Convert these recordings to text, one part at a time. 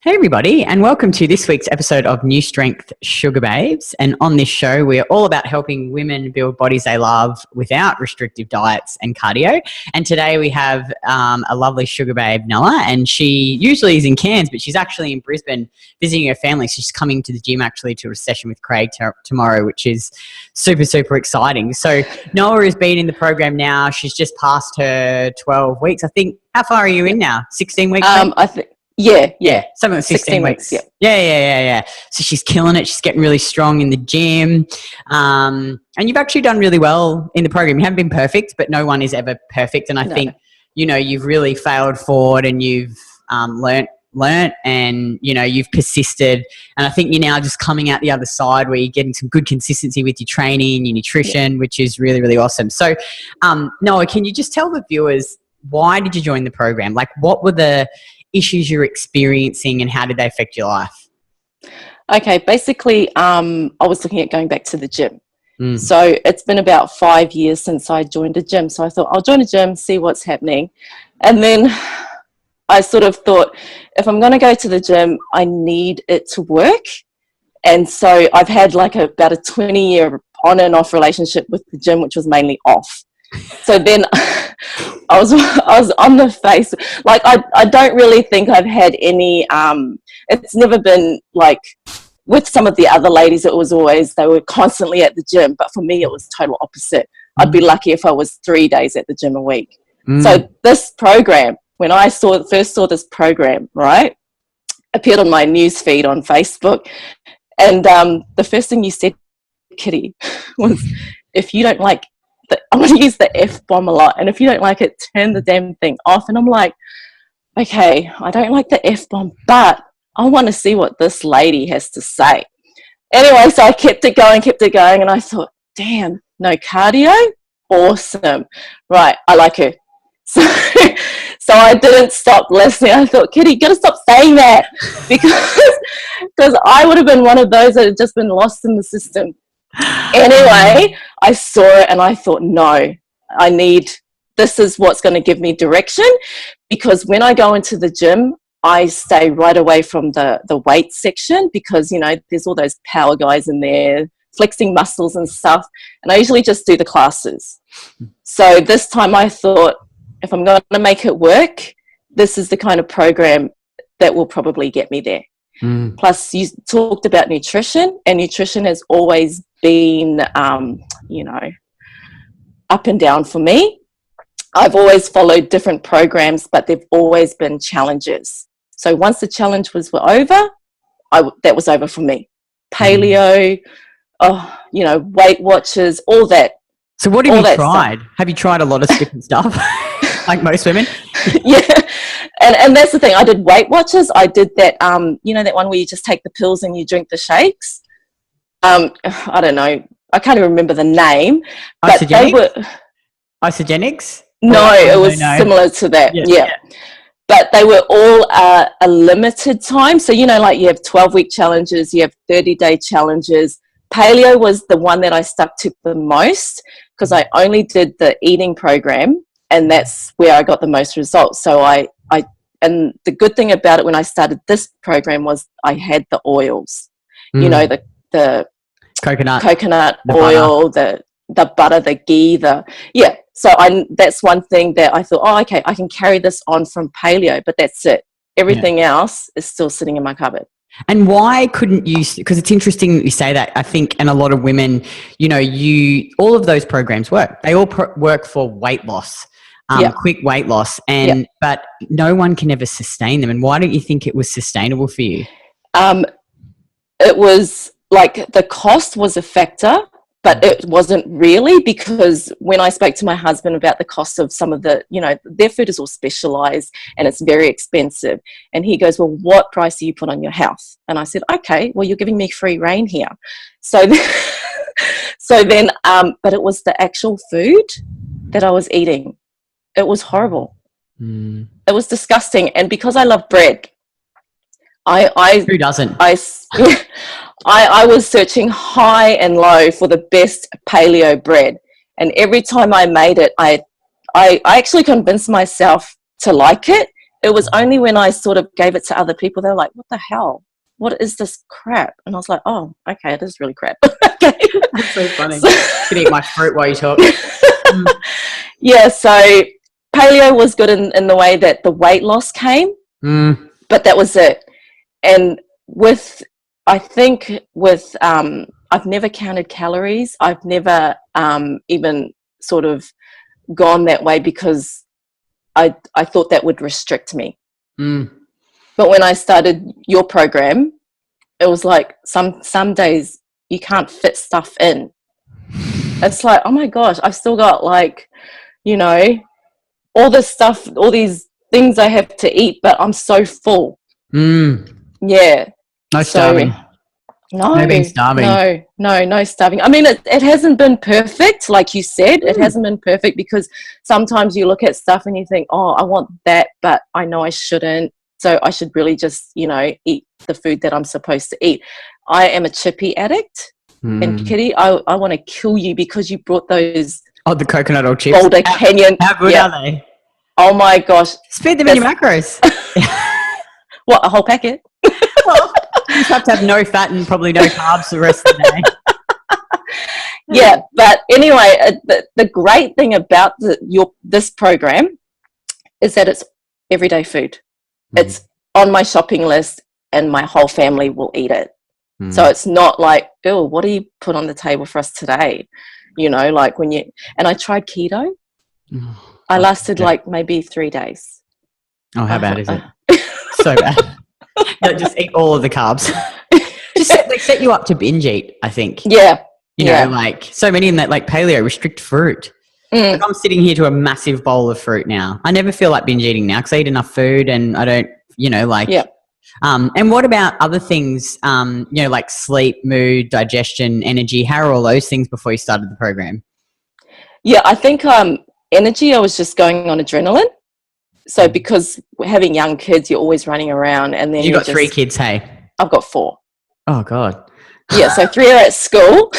Hey everybody, and welcome to this week's episode of NuStrength Sugar Babes. And on this show, we are all about helping women build bodies they love without restrictive diets and cardio. And today we have a lovely sugar babe, Noah, and she usually is in Cairns, but she's actually in Brisbane visiting her family. So she's coming to the gym actually to a session with Craig tomorrow, which is super, super exciting. So Noah has been in the program now. She's just passed her 12 weeks. I think, how far are you in now? 16 weeks? Yeah. Something like 16 weeks. Yeah. So she's killing it. She's getting really strong in the gym. And you've actually done really well in the program. You haven't been perfect, but no one is ever perfect. And I think, you've really failed forward and you've learnt and, you've persisted. And I think you're now just coming out the other side where you're getting some good consistency with your training, your nutrition, which is really, really awesome. So, Noah, can you just tell the viewers, why did you join the program? Like, what were the issues you're experiencing and how did they affect your life? Okay, basically, I was looking at going back to the gym. So it's been about 5 years since I joined a gym. So I thought, I'll join a gym, see what's happening. And then I sort of thought, if I'm going to go to the gym, I need it to work. And so I've had like about a 20-year on and off relationship with the gym, which was mainly off. So then I was on the face, like I don't really think I've had any, it's never been like with some of the other ladies, it was always, they were constantly at the gym. But for me, it was total opposite. I'd be lucky if I was 3 days at the gym a week. So this program, when I first saw this program, right, appeared on my news feed on Facebook. And the first thing you said, Kitty, was if you don't like, I'm going to use the F-bomb a lot. And if you don't like it, turn the damn thing off. And I'm like, okay, I don't like the F-bomb, but I want to see what this lady has to say. Anyway, so I kept it going. And I thought, damn, no cardio? Awesome. Right, I like her. So I didn't stop listening. I thought, Kitty, you got to stop saying that. Because I would have been one of those that had just been lost in the system. Anyway, I saw it and I thought, no, this is what's going to give me direction, because when I go into the gym, I stay right away from the weight section because, there's all those power guys in there flexing muscles and stuff. And I usually just do the classes. So this time I thought, if I'm going to make it work, this is the kind of program that will probably get me there. Plus, you talked about nutrition, and nutrition has always been, up and down for me. I've always followed different programs, but they've always been challenges. So once the challenge was over, that was over for me. Paleo, Weight Watchers, all that. So what have you tried? Stuff. Have you tried a lot of different stuff, like most women? Yeah. And that's the thing. I did Weight Watchers. I did that, that one where you just take the pills and you drink the shakes. I don't know. I can't even remember the name. But they were Isogenics? No, it was similar to that. Yeah. But they were all a limited time. So, like you have 12-week challenges, you have 30-day challenges. Paleo was the one that I stuck to the most because I only did the eating program, and that's where I got the most results. So and the good thing about it when I started this program was I had the oils, the coconut oil, the butter, the ghee, So that's one thing that I thought, oh, okay, I can carry this on from paleo, but that's it. Everything else is still sitting in my cupboard. And why couldn't you, because it's interesting that you say that, I think, and a lot of women, all of those programs work. They all work for weight loss. Quick weight loss, but no one can ever sustain them. And why don't you think it was sustainable for you? It was like the cost was a factor, but it wasn't really, because when I spoke to my husband about the cost of some of the, their food is all specialized and it's very expensive. And he goes, well, what price do you put on your house? And I said, okay, well, you're giving me free reign here. So then, but it was the actual food that I was eating. It was horrible. It was disgusting. And because I love bread, who doesn't? I was searching high and low for the best paleo bread. And every time I made it, I actually convinced myself to like it it was only when I sort of gave it to other people, they're like, what the hell? What is this crap? And I was like, oh, okay, it is really crap. Okay. That's so funny. I can eat my fruit while you talk. Yeah, so paleo was good in the way that the weight loss came, but that was it. And I think I've never counted calories. I've never even sort of gone that way because I thought that would restrict me. But when I started your program, it was like some days you can't fit stuff in. It's like, oh my gosh, I've still got like, you know, all this stuff, all these things I have to eat, but I'm so full. Yeah. No starving. No being starving. No starving. I mean, it hasn't been perfect, like you said. It hasn't been perfect because sometimes you look at stuff and you think, oh, I want that, but I know I shouldn't. So I should really just, you know, eat the food that I'm supposed to eat. I am a chippy addict. And Kitty, I want to kill you because you brought those. Oh, the coconut oil chips. Boulder Canyon. How good are they? Oh my gosh. Speed them in your macros. What, a whole packet? Well, you just have to have no fat and probably no carbs the rest of the day. Yeah, but anyway, the great thing about this program is that it's everyday food. It's on my shopping list and my whole family will eat it. So it's not like, oh, what do you put on the table for us today? You know, like and I tried keto. I lasted like maybe 3 days. Oh, how bad is it? So bad. No, just eat all of the carbs. They set you up to binge eat, I think. Yeah. You know, like so many in that like paleo restrict fruit. Like I'm sitting here to a massive bowl of fruit now. I never feel like binge eating now because I eat enough food and I don't, you know, like. Yeah. And what about other things, you know, like sleep, mood, digestion, energy? How are all those things before you started the program? Yeah, I think energy, I was just going on adrenaline. So because having young kids, you're always running around. And then you got 3 kids, hey? I've got 4. Oh, God. Yeah, so 3 are at school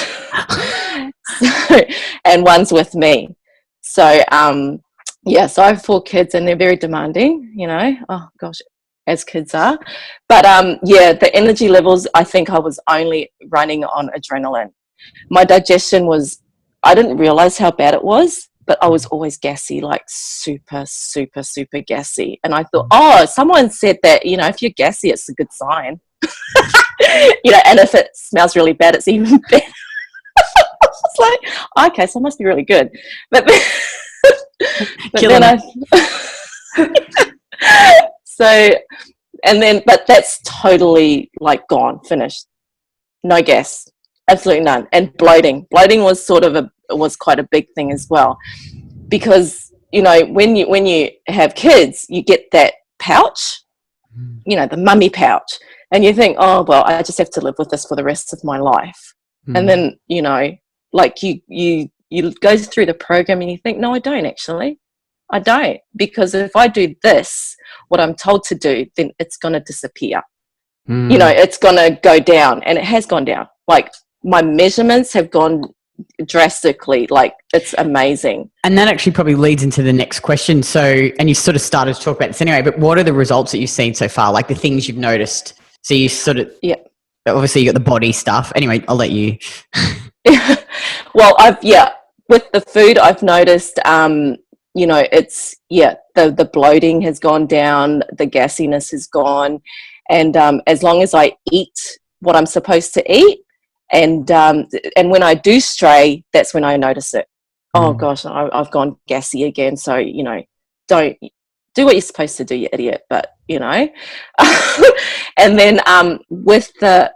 and 1's with me. So, yeah, so I have 4 kids and they're very demanding, you know. Oh, gosh. As kids are. But yeah, the energy levels, I think I was only running on adrenaline. My digestion I didn't realize how bad it was, but I was always gassy, like super, super, super gassy. And I thought, oh, someone said that, you know, if you're gassy, it's a good sign. You know, and if it smells really bad, it's even better. It's like, okay, so it must be really good. But then so, and then, but that's totally like gone, finished. No gas, absolutely none. And bloating was sort of was quite a big thing as well, because, you know, when you have kids, you get that pouch, you know, the mummy pouch, and you think, oh, well, I just have to live with this for the rest of my life. And then, you know, like you go through the program and you think, no, I don't actually. I don't, because if I do this, what I'm told to do, then it's going to disappear. You know, it's going to go down, and it has gone down. Like my measurements have gone drastically. Like it's amazing. And that actually probably leads into the next question. So, and you sort of started to talk about this anyway, but what are the results that you've seen so far? Like the things you've noticed. So you sort of, obviously you got the body stuff. Anyway, I'll let you. Well, with the food, I've noticed, you know, it's, the bloating has gone down, the gassiness has gone. And as long as I eat what I'm supposed to eat, and when I do stray, that's when I notice it. Oh gosh, I've gone gassy again. So, you know, don't do what you're supposed to do, you idiot. But, you know, and then with I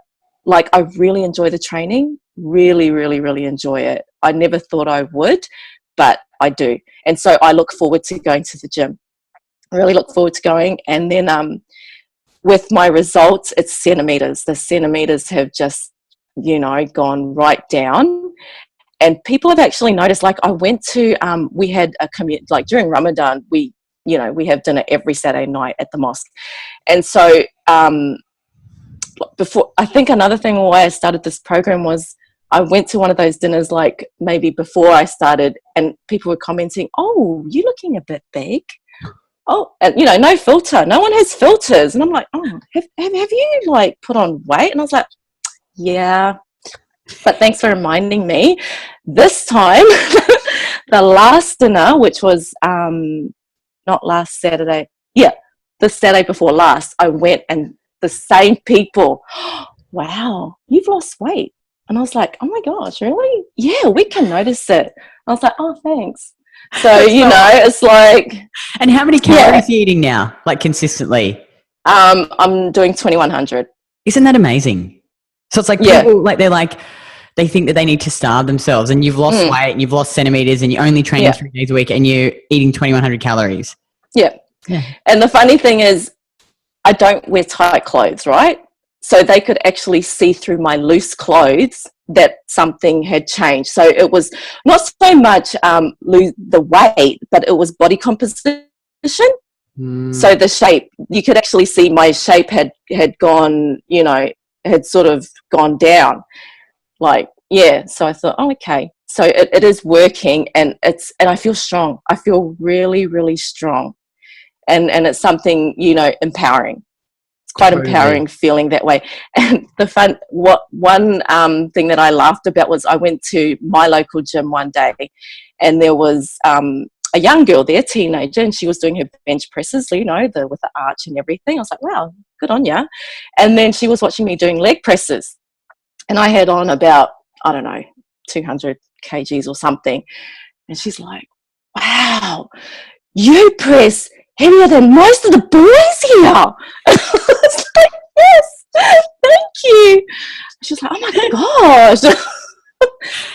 really enjoy the training, really, really, really enjoy it. I never thought I would, but I do. And so I look forward to going to the gym. I really look forward to going. And then with my results, it's centimeters. The centimeters have just, you know, gone right down. And people have actually noticed, like I went to, we had a like during Ramadan, we have dinner every Saturday night at the mosque. And so before, I think another thing why I started this program was I went to one of those dinners, like maybe before I started, and people were commenting, oh, you're looking a bit big. oh, and, you know, no filter. No one has filters. And I'm like, oh, have you like put on weight? And I was like, yeah, but thanks for reminding me. This time, the last dinner, which was not last Saturday, the Saturday before last, I went and the same people, wow, you've lost weight. And I was like, oh my gosh, really? Yeah, we can notice it. I was like, oh, thanks. So, you know, it's like. And how many calories are you eating now, like consistently? I'm doing 2,100. Isn't that amazing? So it's like people, like they think that they need to starve themselves, and you've lost weight and you've lost centimeters and you're only training 3 days a week and you're eating 2,100 calories. Yeah. And the funny thing is, I don't wear tight clothes, right? So they could actually see through my loose clothes that something had changed. So it was not so much the weight, but it was body composition. So the shape, you could actually see my shape had gone, you know, had sort of gone down. Like, so I thought, oh, okay. So it is working, and I feel strong. I feel really, really strong. And it's something, you know, empowering. It's quite empowering feeling that way. And one thing that I laughed about was I went to my local gym one day, and there was a young girl there, teenager, and she was doing her bench presses, you know, with the arch and everything. I was like, wow, good on ya. And then she was watching me doing leg presses, and I had on about, I don't know, 200 kgs or something. And she's like, wow, you press heavier than most of the boys here. I was like, yes, thank you. She's like, oh my gosh.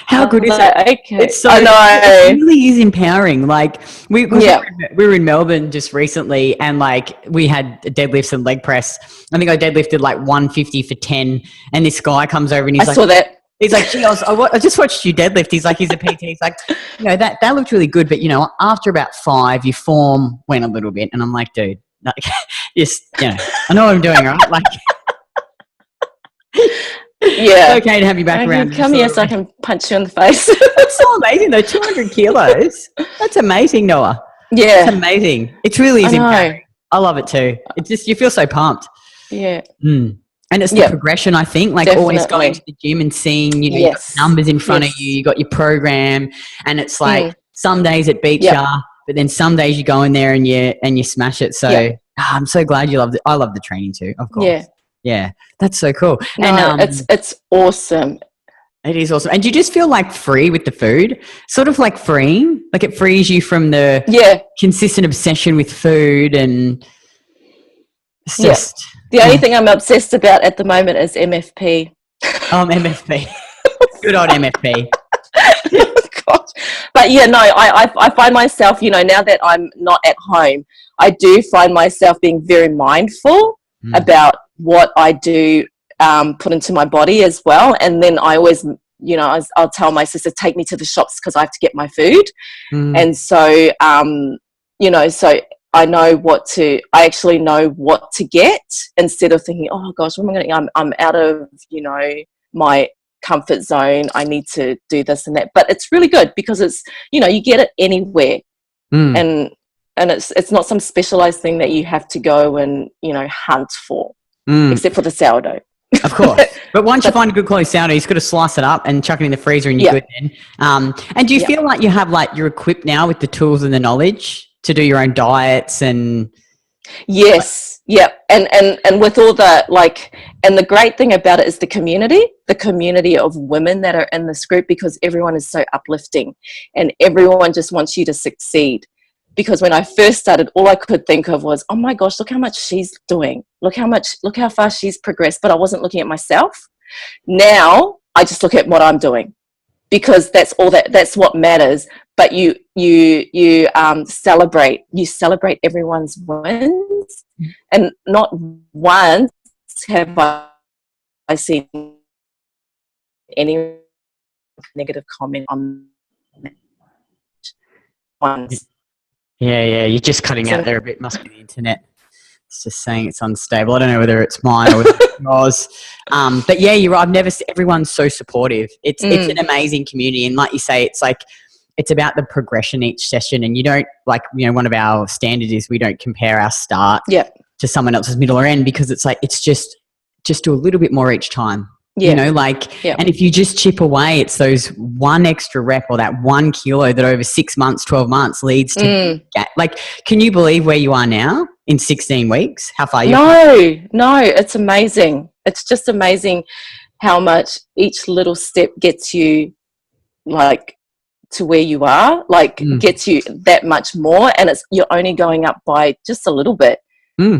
How good is it? Okay. It's so, I know. It really is empowering. Like we were in Melbourne just recently, and like we had deadlifts and leg press. I think I deadlifted like 150 for 10, and this guy comes over and he's like, I saw that. He's like, gee, I just watched you deadlift. He's like, he's a PT. He's like, you know, that looked really good, but you know, after about 5, your form went a little bit. And I'm like, dude, like, just, you know, I know what I'm doing, right? Like, it's okay to have you back around. Come here so I can punch you in the face. That's so amazing though, 200 kilos. That's amazing, Noah. Yeah. It's amazing. It really is empowering. I love it too. It's just, you feel so pumped. Yeah. And it's the progression, I think, like always going to the gym and seeing, you know, you've got numbers in front of you, you got your program, and it's like some days it beats you, but then some days you go in there and you smash it. So I'm so glad you loved it. I love the training too, of course. Yeah, that's so cool. No, and it's awesome. It is awesome. And do you just feel like free with the food? Sort of like freeing? Like it frees you from the consistent obsession with food, and it's just... The only thing I'm obsessed about at the moment is MFP. MFP. Good old MFP. Gosh. But yeah, no, I find myself, you know, now that I'm not at home, I do find myself being very mindful about what I do put into my body as well. And then I always, you know, I'll tell my sister, take me to the shops because I have to get my food. And so, you know, so I actually know what to get instead of thinking, oh gosh, what am I going to, I'm out of, you know, my comfort zone. I need to do this and that. But it's really good because it's, you know, you get it anywhere. And it's not some specialized thing that you have to go and, you know, hunt for, except for the sourdough. Of course. But once you find a good quality sourdough, you just got to slice it up and chuck it in the freezer and you're good then. And do you feel like you have, like, you're equipped now with the tools and the knowledge to do your own diets and... Yes. And with all the, like, and the great thing about it is the community of women that are in this group, because everyone is so uplifting and everyone just wants you to succeed. Because when I first started, all I could think of was, oh my gosh, look how much she's doing. Look how far she's progressed. But I wasn't looking at myself. Now I just look at what I'm doing, because that's what matters. But you celebrate everyone's wins, and not once have I seen any negative comment on once. Yeah, you're just cutting out there a bit. Must be the internet. It's just saying it's unstable. I don't know whether it's mine or whether it's yours. But yeah, you're right. Everyone's so supportive. It's an amazing community, and like you say, it's like it's about the progression each session. And you don't, like, you know, one of our standards is we don't compare our start to someone else's middle or end, because it's like, it's just do a little bit more each time. You know, like, and if you just chip away, it's those one extra rep or that 1 kilo that over 6 months, 12 months leads to, like, can you believe where you are now in 16 weeks? How far you No, it's amazing. It's just amazing how much each little step gets you, like, to where you are, like, gets you that much more. And you're only going up by just a little bit.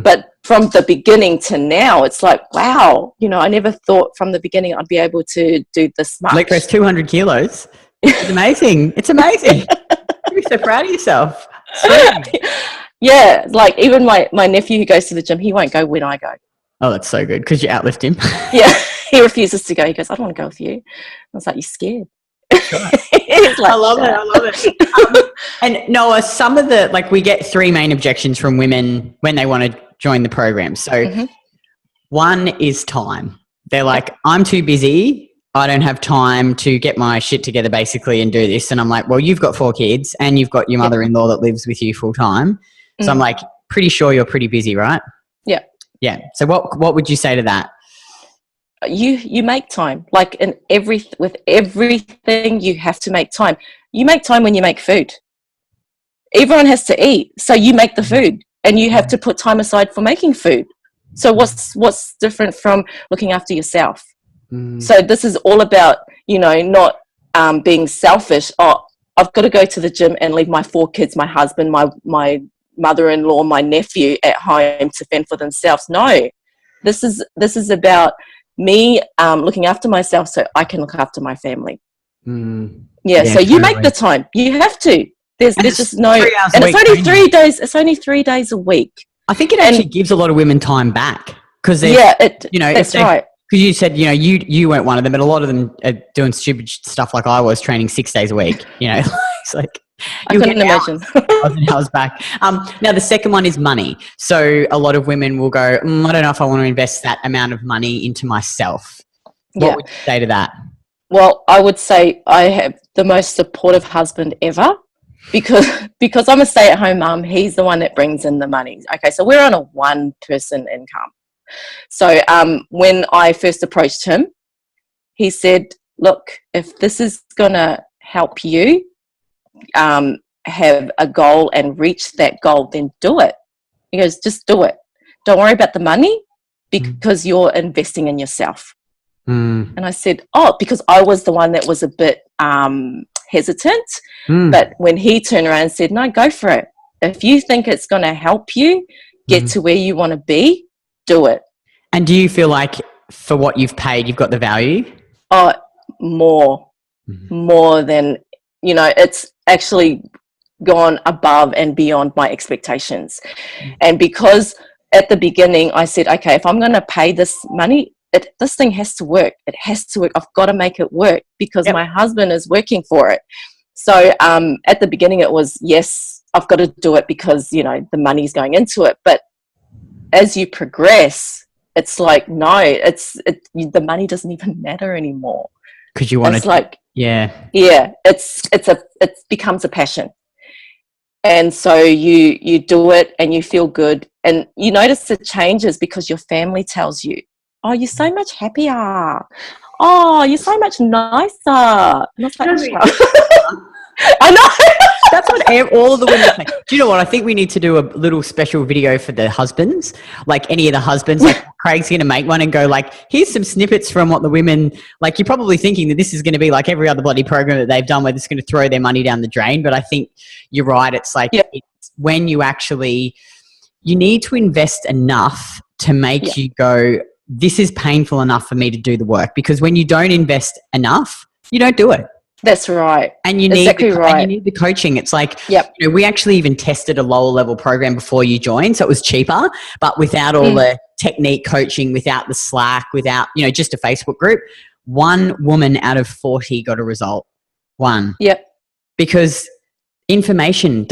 But from the beginning to now, it's like, wow, you know, I never thought from the beginning I'd be able to do this much. Leg press 200 kilos. It's amazing. It's amazing. You're so proud of yourself. Yeah, like even my nephew who goes to the gym, he won't go when I go. Oh, that's so good, because you outlift him. Yeah, he refuses to go. He goes, I don't want to go with you. I was like, you're scared. Like, I love it. And Noah, some of the, like, we get 3 main objections from women when they want to join the program. So one is time. They're like, I'm too busy. I don't have time to get my shit together basically and do this. And I'm like, well, you've got 4 kids and you've got your mother-in-law that lives with you full time. So I'm like, pretty sure you're pretty busy, right? Yeah. Yeah. So what would you say to that? You make time, like with everything you have to make time. You make time when you make food. Everyone has to eat, so you make the food and you have to put time aside for making food. So what's different from looking after yourself? So this is all about, you know, not being selfish. Oh, I've got to go to the gym and leave my 4 kids, my husband, my mother-in-law, my nephew at home to fend for themselves. No, this is about me looking after myself so I can look after my family. Yeah, so you make the time. You have to. There's just no, and it's only 3 days. It's only 3 days a week. I think it actually gives a lot of women time back, because you know, that's right. Because you said, you know, you weren't one of them, but a lot of them are doing stupid stuff like I was, training 6 days a week. You know, it's like, I couldn't imagine. Hours back. Now the second one is money. So a lot of women will go, I don't know if I want to invest that amount of money into myself. What would you say to that? Well, I would say I have the most supportive husband ever, because I'm a stay-at-home mum. He's the one that brings in the money. Okay, so we're on a 1-person income. So when I first approached him, he said, look, if this is going to help you have a goal and reach that goal, then do it. He goes, just do it. Don't worry about the money, because you're investing in yourself. And I said, because I was the one that was a bit hesitant. But when he turned around and said, no, go for it. If you think it's going to help you get to where you want to be, do it. And do you feel like for what you've paid, you've got the value? More than, you know, it's actually gone above and beyond my expectations. And because at the beginning I said, okay, if I'm going to pay this money, this thing has to work. It has to work. I've got to make it work, because my husband is working for it. So at the beginning it was, yes, I've got to do it because, you know, the money's going into it. But as you progress, it's like, no, the money doesn't even matter anymore. Because you want to, like, it becomes a passion. And so you do it and you feel good, and you notice the changes because your family tells you, oh, you're so much happier. Oh, you're so much nicer. Not so much. I know. That's what all of the women say. Do you know what? I think we need to do a little special video for the husbands, like any of the husbands. Like Craig's going to make one and go like, here's some snippets from what the women, like, you're probably thinking that this is going to be like every other bloody program that they've done where it's going to throw their money down the drain. But I think you're right. It's like it's when you need to invest enough to make you go, this is painful enough for me to do the work. Because when you don't invest enough, you don't do it. That's right. And you need and you need the coaching. It's like, you know, we actually even tested a lower level program before you joined, so it was cheaper, but without all the technique coaching, without the Slack, without, you know, just a Facebook group. 1 woman out of 40 got a result. 1. Yep. Because information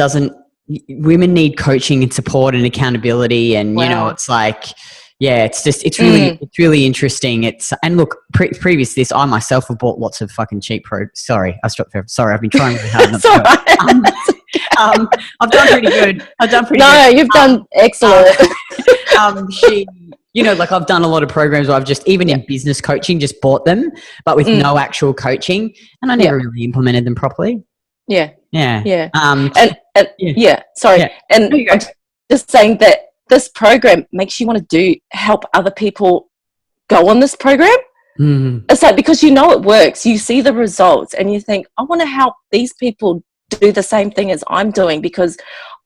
women need coaching and support and accountability, and you know, it's like, Yeah, it's really interesting. And look, previous to this, I myself have bought lots of fucking cheap Sorry, I've been trying really hard not to. I've done pretty good. No, you've done excellent. Like I've done a lot of programs where I've just, even in business coaching, just bought them, but with no actual coaching, and I never really implemented them properly. Yeah. Sorry. Yeah. And I'm just saying that this program makes you want to help other people go on this program. It's like, because you know it works, you see the results, and you think, I want to help these people do the same thing as I'm doing, because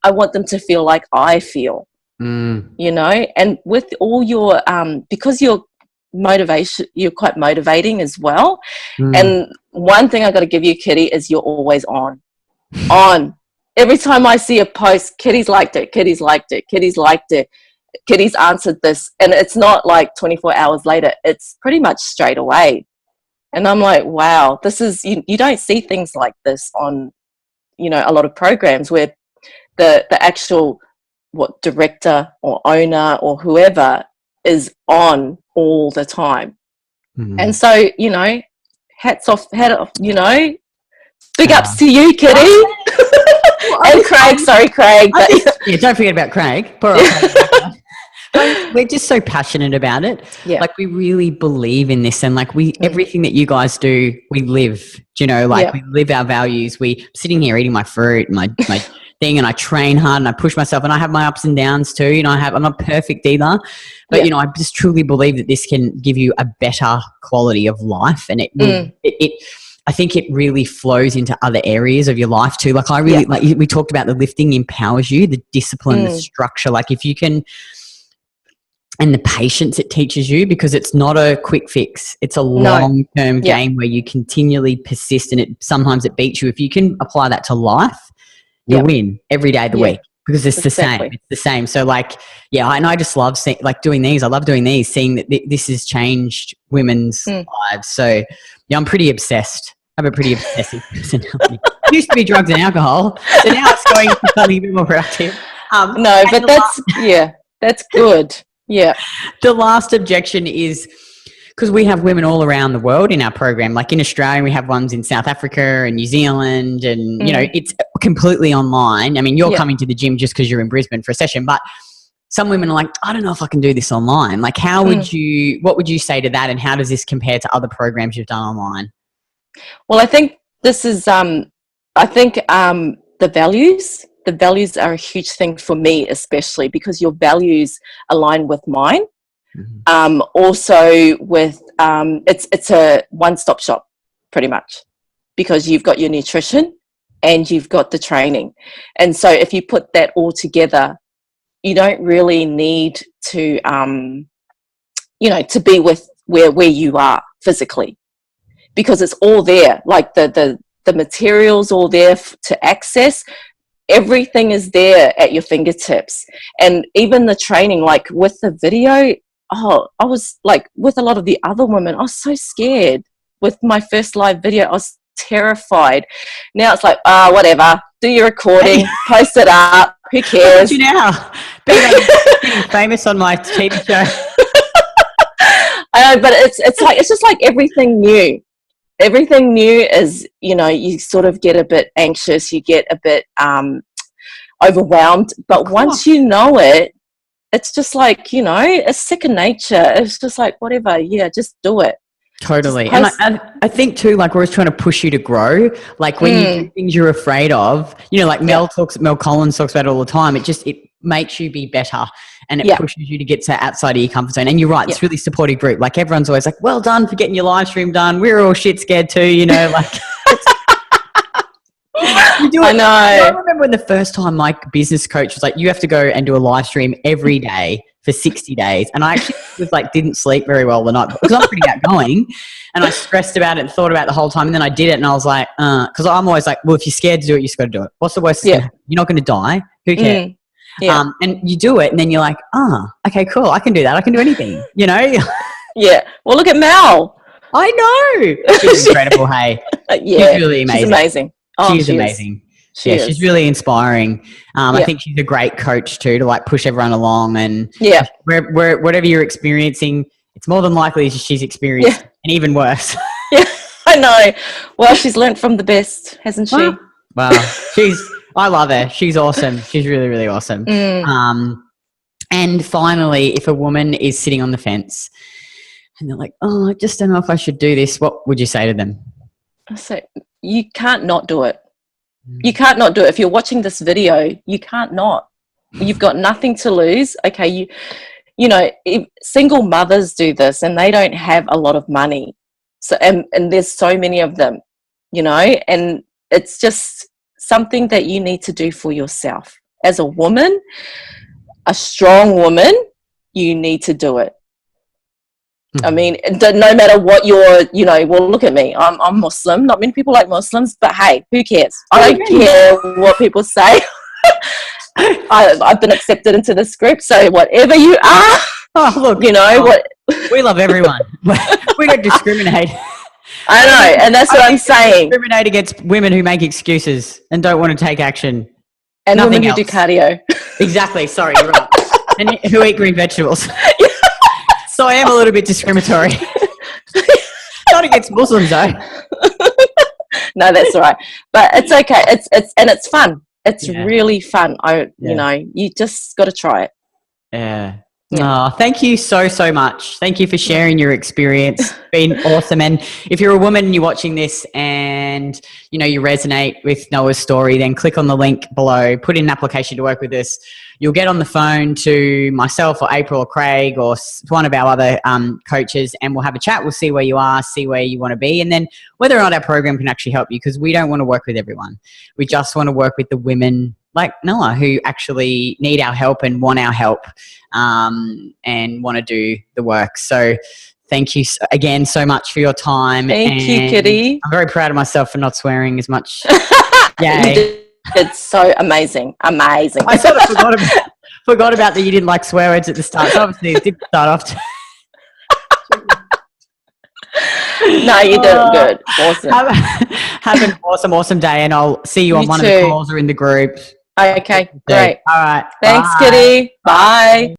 I want them to feel like I feel, and with all your, because you're quite motivating as well. And one thing I got to give you, Kitty, is you're always on. Every time I see a post, Kitty's liked it, Kitty's liked it, Kitty's liked it, Kitty's answered this, and it's not like 24 hours later, it's pretty much straight away. And I'm like, wow, this is, you don't see things like this on, a lot of programs where the actual director or owner or whoever is on all the time. And so, hats off, big ups to you, Kitty. And Craig, sorry, Craig. Don't forget about Craig. We're just so passionate about it. Yeah. Like, we really believe in this, and like everything that you guys do, we live. We live our values. I'm sitting here eating my fruit, my thing, and I train hard and I push myself, and I have my ups and downs too. I'm not perfect either, but I just truly believe that this can give you a better quality of life, and I think it really flows into other areas of your life too. Like, we talked about the lifting empowers you, the discipline, the structure. Like, if you can, and the patience it teaches you, because it's not a quick fix. It's a long-term game where you continually persist, and sometimes it beats you. If you can apply that to life, you'll win every day of the week, because it's the same. It's the same. So and I just love doing these. I love doing these, seeing that this has changed women's lives. So I'm pretty obsessed. I have a pretty obsessive personality. It used to be drugs and alcohol, so now it's going to something a bit more productive. No, but that's good. Yeah. The last objection is, because we have women all around the world in our program. Like in Australia, we have ones in South Africa and New Zealand, and it's completely online. I mean, you're coming to the gym just because you're in Brisbane for a session, but some women are like, I don't know if I can do this online. Like, what would you say to that, and how does this compare to other programs you've done online? Well, I think this is, the values are a huge thing for me, especially because your values align with mine. Also with, it's a one-stop shop pretty much, because you've got your nutrition and you've got the training. And so if you put that all together, you don't really need to, to be with where you are physically, because it's all there. Like the materials all there to access. Everything is there at your fingertips. And even the training, like with the video, I was like, with a lot of the other women, I was so scared with my first live video. I was terrified. Now it's like, whatever, do your recording, post it up, who cares? You now being famous on my TV show. I know, but it's just like everything new. Everything new is, you sort of get a bit anxious, you get a bit overwhelmed, but once you know it, it's just like, it's second nature. It's just like, whatever, just do it. Totally. And I think too, like, we're always trying to push you to grow. Like, when you do things you're afraid of, like Mel Collins talks about it all the time. It makes you be better, and it pushes you to get outside of your comfort zone. And you're right, it's really supportive group. Like, everyone's always like, well done for getting your live stream done. We're all shit scared too, like. I know. I remember when the first time my business coach was like, you have to go and do a live stream every day for 60 days. And I actually didn't sleep very well the night, because I'm pretty outgoing, and I stressed about it and thought about it the whole time. And then I did it, and I was like, because I'm always like, well, if you're scared to do it, you just got to do it. What's the worst? You're not going to die. Who cares? And you do it, and then you're like, okay, cool. I can do that. I can do anything, Yeah. Well, look at Mel. I know. She's incredible. Hey. Yeah. She's really amazing. She's amazing. She's amazing. She's really inspiring. I think she's a great coach too, to like push everyone along, and whatever you're experiencing, it's more than likely she's experienced and even worse. Yeah, I know. Well, she's learnt from the best, hasn't she? Wow. I love her. She's awesome. She's really, really awesome. And finally, if a woman is sitting on the fence and they're like, oh, I just don't know if I should do this, what would you say to them? So you can't not do it. You can't not do it. If you're watching this video, you can't not. You've got nothing to lose. Okay, you know, single mothers do this and they don't have a lot of money. So and there's so many of them, you know, and it's just something that you need to do for yourself. As a woman, a strong woman, you need to do it. I mean, no matter what you're, you know, well, look at me. I'm Muslim. Not many people like Muslims, but hey, who cares? I don't care what people say. I've been accepted into this group, so whatever you are, look, you know what. We love everyone. We don't discriminate. I know, and that's what I'm saying. Discriminate against women who make excuses and don't want to take action. And women who do cardio. Exactly. Sorry, you're right. And who eat green vegetables. So I am a little bit discriminatory. Not against Muslims though. No, that's all right. But it's okay. It's fun. It's really fun. You know, you just got to try it. Yeah. Oh, thank you so much. Thank you for sharing your experience. It's been awesome. And if you're a woman and you're watching this and, you know, you resonate with Noah's story, then click on the link below, put in an application to work with us. You'll get on the phone to myself or April or Craig or one of our other coaches, and we'll have a chat. We'll see where you are, see where you want to be, and then whether or not our program can actually help you, because we don't want to work with everyone. We just want to work with the women like Noah who actually need our help and want our help and want to do the work. So thank you again so much for your time. Thank you, Kitty. I'm very proud of myself for not swearing as much. It's so amazing. Amazing. I sort of forgot about that you didn't like swear words at the start. So obviously it did start off. No, you did it good. Awesome. Have an awesome day, and I'll see you on one of the calls or in the group. Okay, great. All right. Thanks, Kitty. Bye.